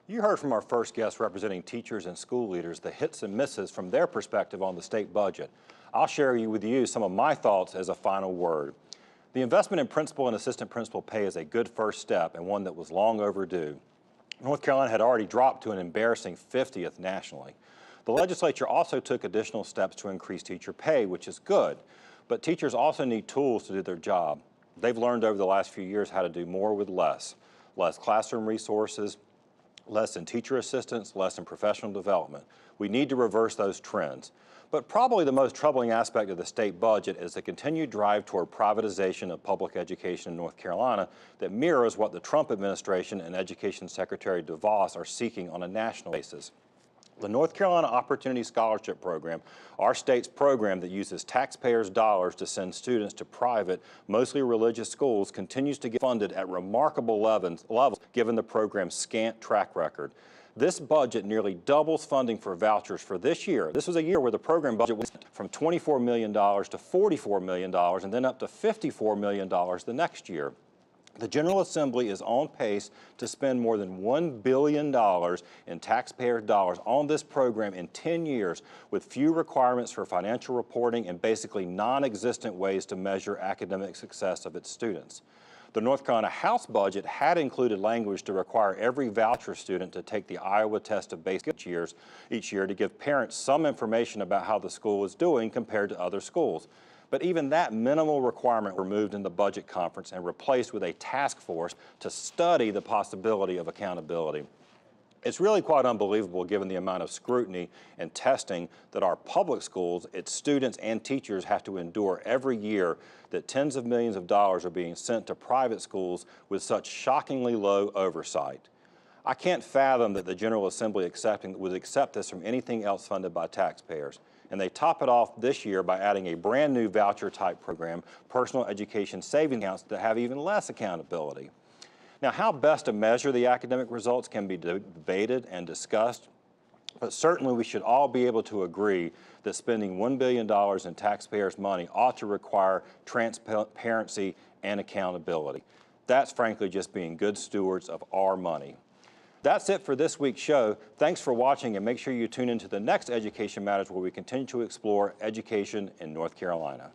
You heard from our first guest representing teachers and school leaders the hits and misses from their perspective on the state budget. I'll share with you some of my thoughts as a final word. The investment in principal and assistant principal pay is a good first step and one that was long overdue. North Carolina had already dropped to an embarrassing 50th nationally. The legislature also took additional steps to increase teacher pay, which is good, but teachers also need tools to do their job. They've learned over the last few years how to do more with less classroom resources, less in teacher assistance, less in professional development. We need to reverse those trends. But probably the most troubling aspect of the state budget is the continued drive toward privatization of public education in North Carolina that mirrors what the Trump administration and Education Secretary DeVos are seeking on a national basis. The North Carolina Opportunity Scholarship Program, our state's program that uses taxpayers' dollars to send students to private, mostly religious schools, continues to get funded at remarkable levels given the program's scant track record. This budget nearly doubles funding for vouchers for this year. This was a year where the program budget went from $24 million to $44 million and then up to $54 million the next year. The General Assembly is on pace to spend more than $1 billion in taxpayer dollars on this program in 10 years with few requirements for financial reporting and basically non-existent ways to measure academic success of its students. The North Carolina House budget had included language to require every voucher student to take the Iowa test of basic each year to give parents some information about how the school is doing compared to other schools. But even that minimal requirement were removed in the budget conference and replaced with a task force to study the possibility of accountability. It's really quite unbelievable given the amount of scrutiny and testing that our public schools, its students and teachers have to endure every year, that tens of millions of dollars are being sent to private schools with such shockingly low oversight. I can't fathom that the General Assembly would accept this from anything else funded by taxpayers. And they top it off this year by adding a brand new voucher type program, personal education savings accounts, that have even less accountability. Now, how best to measure the academic results can be debated and discussed, but certainly we should all be able to agree that spending $1 billion in taxpayers' money ought to require transparency and accountability. That's frankly just being good stewards of our money. That's it for this week's show. Thanks for watching, and make sure you tune into the next Education Matters, where we continue to explore education in North Carolina.